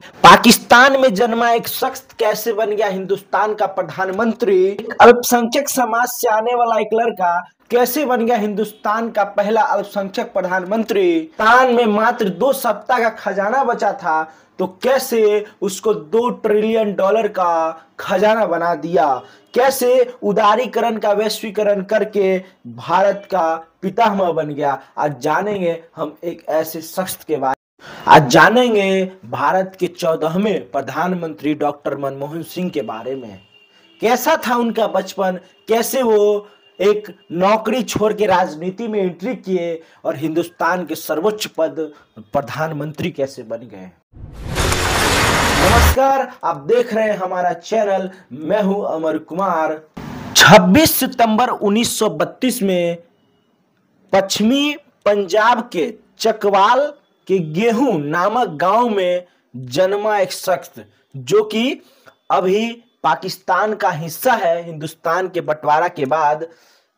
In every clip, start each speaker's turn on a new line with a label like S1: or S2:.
S1: पाकिस्तान में जन्मा एक शख्स कैसे बन गया हिंदुस्तान का प्रधानमंत्री। एक अल्पसंख्यक समाज से आने वाला एक लड़का कैसे बन गया हिंदुस्तान का पहला अल्पसंख्यक प्रधानमंत्री। पाकिस्तान में मात्र 2 सप्ताह का खजाना बचा था तो कैसे उसको $2 ट्रिलियन का खजाना बना दिया। कैसे उदारीकरण का वैश्वीकरण करके भारत का पितामह बन गया। आज जानेंगे हम एक ऐसे शख्स के बारे। आज जानेंगे भारत के 14वें प्रधानमंत्री डॉक्टर मनमोहन सिंह के बारे में। कैसा था उनका बचपन, कैसे वो एक नौकरी छोड़ के राजनीति में एंट्री किए और हिंदुस्तान के सर्वोच्च पद प्रधानमंत्री कैसे बन गए। नमस्कार, आप देख रहे हैं हमारा चैनल। मैं हूं अमर कुमार। 26 सितंबर 1932 में पश्चिमी पंजाब के चकवाल के गेहूं नामक गांव में जन्मा एक शख्स जो कि अभी पाकिस्तान का हिस्सा है हिंदुस्तान के बंटवारा के बाद,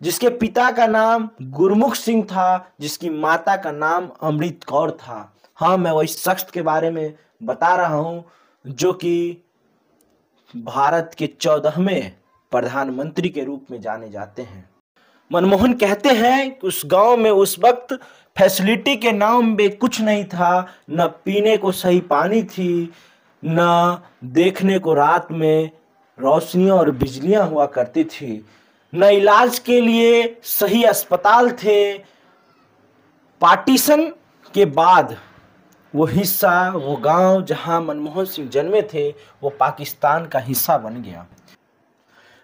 S1: जिसके पिता का नाम गुरमुख सिंह था, जिसकी माता का नाम अमृत कौर था। हाँ, मैं वही शख्स के बारे में बता रहा हूं जो कि भारत के 14वें प्रधानमंत्री के रूप में जाने जाते हैं। मनमोहन कहते हैं कि उस गांव में उस वक्त फैसिलिटी के नाम पे कुछ नहीं था, न पीने को सही पानी थी, न देखने को रात में रोशनियां और बिजलियां हुआ करती थी, न इलाज के लिए सही अस्पताल थे। पार्टीशन के बाद वो हिस्सा, वो गांव जहां मनमोहन सिंह जन्मे थे, वो पाकिस्तान का हिस्सा बन गया।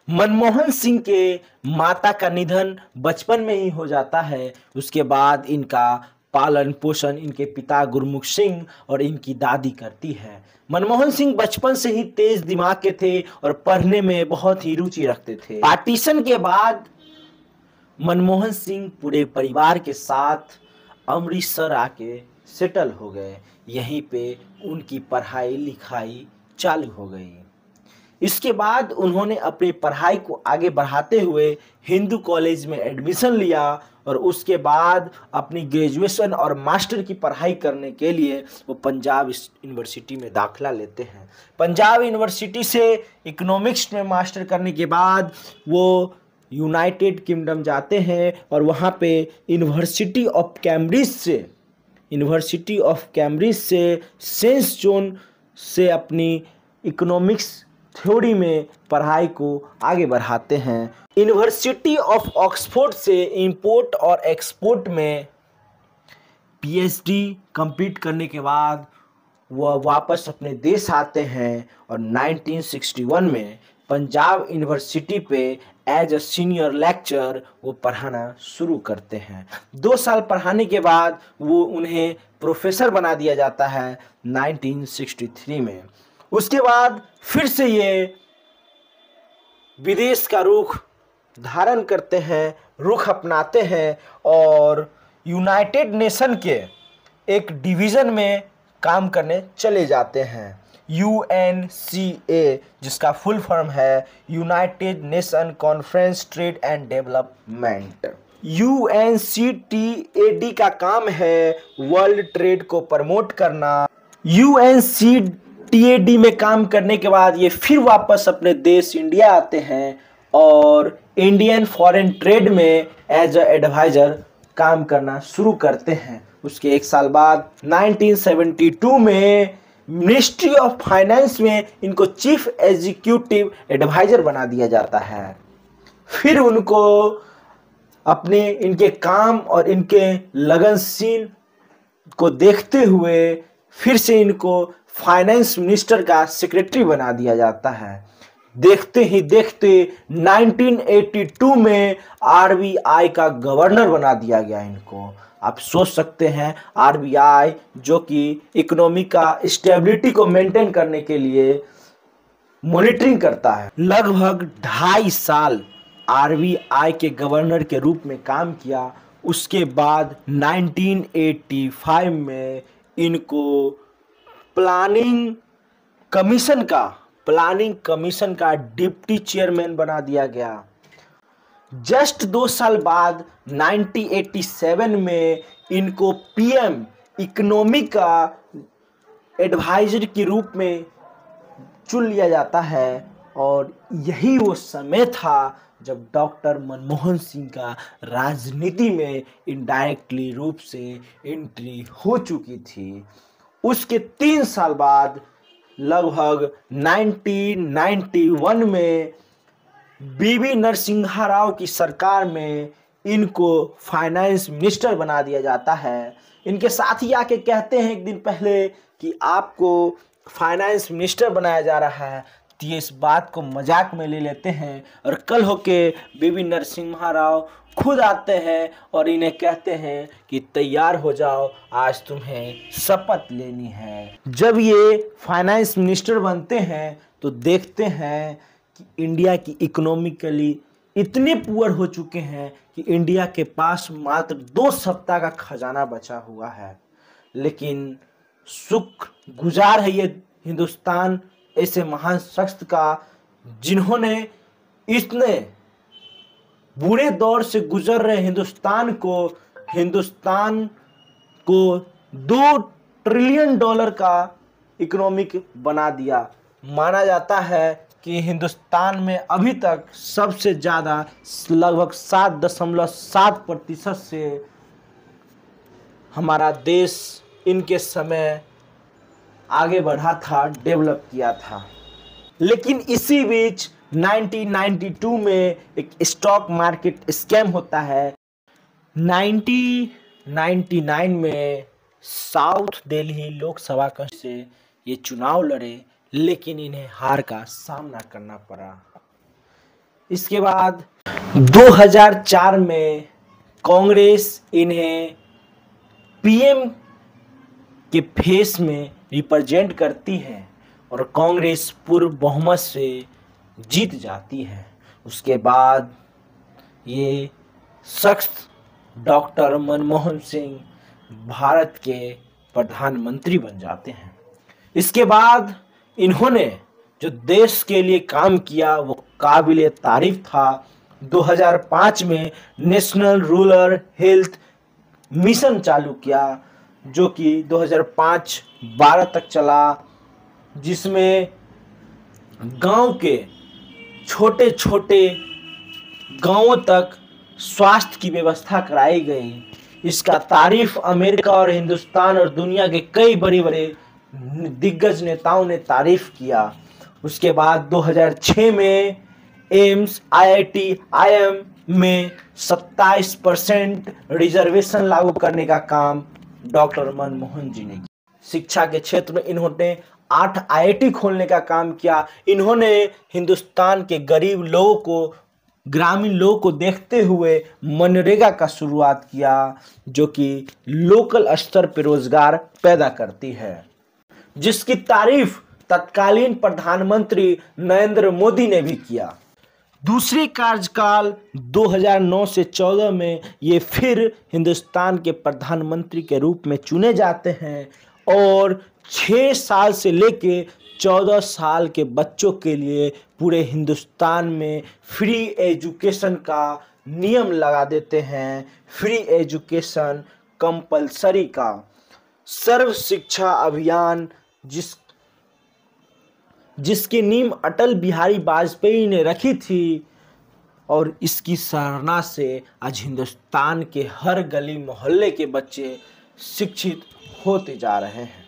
S1: मनमोहन सिंह के माता का निधन बचपन में ही हो जाता है। उसके बाद इनका पालन पोषण इनके पिता गुरमुख सिंह और इनकी दादी करती है। मनमोहन सिंह बचपन से ही तेज दिमाग के थे और पढ़ने में बहुत ही रुचि रखते थे। पार्टीशन के बाद मनमोहन सिंह पूरे परिवार के साथ अमृतसर आके सेटल हो गए। यहीं पे उनकी पढ़ाई लिखाई चालू हो गई। इसके बाद उन्होंने अपनी पढ़ाई को आगे बढ़ाते हुए हिंदू कॉलेज में एडमिशन लिया और उसके बाद अपनी ग्रेजुएशन और मास्टर की पढ़ाई करने के लिए वो पंजाब यूनिवर्सिटी में दाखिला लेते हैं। पंजाब यूनिवर्सिटी से इकोनॉमिक्स में मास्टर करने के बाद वो यूनाइटेड किंगडम जाते हैं और वहाँ पे यूनिवर्सिटी ऑफ कैम्ब्रिज से सेंट जॉन से अपनी इकोनॉमिक्स थ्योरी में पढ़ाई को आगे बढ़ाते हैं। यूनिवर्सिटी ऑफ ऑक्सफोर्ड से इंपोर्ट और एक्सपोर्ट में पीएचडी कंप्लीट करने के बाद वह वापस अपने देश आते हैं और 1961 में पंजाब यूनिवर्सिटी पे एज अ सीनियर लेक्चरर वो पढ़ाना शुरू करते हैं। 2 साल पढ़ाने के बाद वो उन्हें प्रोफेसर बना दिया जाता है 1963 में। उसके बाद फिर से ये विदेश का रुख धारण करते हैं, रुख अपनाते हैं और यूनाइटेड नेशन के एक डिवीज़न में काम करने चले जाते हैं। UNCA, जिसका फुल फॉर्म है United nation conference trade and development. UNCTAD का काम है वर्ल्ड ट्रेड को प्रमोट करना। UNCTAD में काम करने के बाद ये फिर वापस अपने देश इंडिया आते हैं और इंडियन फॉरेन ट्रेड में एज अ एडवाइजर काम करना शुरू करते हैं। उसके 1 साल बाद 1972 में मिनिस्ट्री ऑफ फाइनेंस में इनको चीफ एग्जीक्यूटिव एडवाइजर बना दिया जाता है। फिर उनको अपने इनके काम और इनके लगनशील को देखते हुए फिर से इनको फाइनेंस मिनिस्टर का सेक्रेटरी बना दिया जाता है। देखते ही देखते 1982 में आरबीआई का गवर्नर बना दिया गया इनको। आप सोच सकते हैं, आरबीआई जो कि इकोनॉमी का स्टेबिलिटी को मेंटेन करने के लिए मॉनिटरिंग करता है। लगभग 2.5 साल आरबीआई के गवर्नर के रूप में काम किया। उसके बाद 1985 में इनको प्लानिंग कमीशन का डिप्टी चेयरमैन बना दिया गया। जस्ट 2 साल बाद 1987 में इनको पीएम इकोनॉमी का एडवाइजर के रूप में चुन लिया जाता है। और यही वो समय था जब डॉक्टर मनमोहन सिंह का राजनीति में इनडायरेक्टली रूप से एंट्री हो चुकी थी। उसके 3 साल बाद लगभग 1991 में बीवी नरसिम्हा राव की सरकार में इनको फाइनेंस मिनिस्टर बना दिया जाता है। इनके साथी आके कहते हैं एक दिन पहले कि आपको फाइनेंस मिनिस्टर बनाया जा रहा है, तो ये इस बात को मजाक में ले लेते हैं और कल होके बीवी नरसिम्हा राव खुद आते हैं और इन्हें कहते हैं कि तैयार हो जाओ, आज तुम्हें शपथ लेनी है। जब ये फाइनेंस मिनिस्टर बनते हैं तो देखते हैं कि इंडिया की इकोनॉमिकली इतने पुअर हो चुके हैं कि इंडिया के पास मात्र 2 सप्ताह का खजाना बचा हुआ है। लेकिन सुख गुजार है ये हिंदुस्तान ऐसे महान शख्स का जिन्होंने इतने बुरे दौर से गुजर रहे हिंदुस्तान को $2 ट्रिलियन का इकोनॉमिक बना दिया। माना जाता है कि हिंदुस्तान में अभी तक सबसे ज़्यादा लगभग 7.7% से हमारा देश इनके समय आगे बढ़ा था, डेवलप किया था। लेकिन इसी बीच 1992 में एक स्टॉक मार्केट स्कैम होता है। 1999 में साउथ दिल्ली लोकसभा से ये चुनाव लड़े, लेकिन इन्हें हार का सामना करना पड़ा। इसके बाद 2004 में कांग्रेस इन्हें पीएम के फेस में रिप्रेजेंट करती है और कांग्रेस पूर्ण बहुमत से जीत जाती है। उसके बाद ये शख्स डॉक्टर मनमोहन सिंह भारत के प्रधानमंत्री बन जाते हैं। इसके बाद इन्होंने जो देश के लिए काम किया वो काबिल तारीफ था। 2005 में नेशनल रूरल हेल्थ मिशन चालू किया, जो कि 2005-12 तक चला, जिसमें गांव के छोटे छोटे गांवों तक स्वास्थ्य की व्यवस्था कराई गई। इसका तारीफ अमेरिका और हिंदुस्तान और दुनिया के कई बड़े बड़े दिग्गज नेताओं ने तारीफ किया। उसके बाद 2006 में एम्स IIM में 27% रिजर्वेशन लागू करने का काम डॉक्टर मनमोहन जी ने किया। शिक्षा के क्षेत्र में इन्होंने 8 IIT खोलने का काम किया। इन्होंने हिंदुस्तान के गरीब लोगों को, ग्रामीण लोगों को देखते हुए मनरेगा का शुरुआत किया, जो कि लोकल स्तर पर रोजगार पैदा करती है, जिसकी तारीफ तत्कालीन प्रधानमंत्री नरेंद्र मोदी ने भी किया। दूसरे कार्यकाल 2009 से 14 में ये फिर हिंदुस्तान के प्रधानमंत्री के रूप में चुने जाते हैं और 6 साल से लेके 14 साल के बच्चों के लिए पूरे हिंदुस्तान में फ्री एजुकेशन का नियम लगा देते हैं। फ्री एजुकेशन कंपलसरी का सर्व शिक्षा अभियान जिसकी नींव अटल बिहारी वाजपेयी ने रखी थी, और इसकी सराहना से आज हिंदुस्तान के हर गली मोहल्ले के बच्चे शिक्षित होते जा रहे हैं।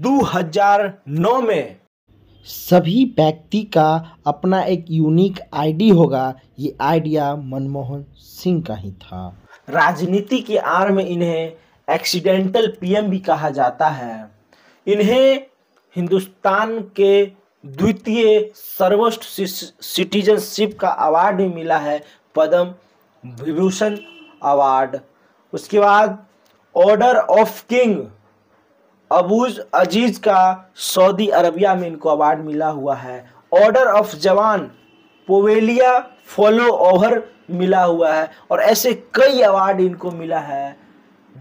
S1: 2009 में सभी व्यक्ति का अपना एक यूनिक आईडी होगा। ये आइडिया मनमोहन सिंह का ही था। राजनीति के आड़ में इन्हें एक्सीडेंटल पीएम भी कहा जाता है। इन्हें हिंदुस्तान के द्वितीय सर्वोच्च सिटीजनशिप का अवार्ड भी मिला है, पद्म विभूषण अवार्ड। उसके बाद ऑर्डर ऑफ किंग अबूज अजीज का सऊदी अरबिया में इनको अवार्ड मिला हुआ है। ऑर्डर ऑफ जवान पोवेलिया फॉलो ओवर मिला हुआ है, और ऐसे कई अवार्ड इनको मिला है,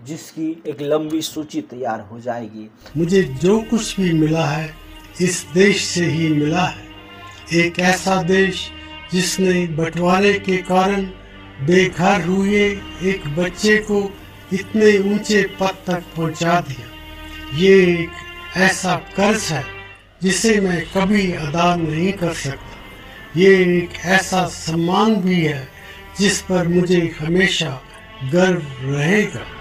S1: जिसकी एक लंबी सूची तैयार हो जाएगी।
S2: मुझे जो कुछ भी मिला है इस देश से ही मिला है। एक ऐसा देश जिसने बंटवारे के कारण बेघर हुए एक बच्चे को इतने ऊंचे पद तक पहुंचा दिया। ये एक ऐसा कर्ज है जिसे मैं कभी अदा नहीं कर सकता। ये एक ऐसा सम्मान भी है जिस पर मुझे हमेशा गर्व रहेगा।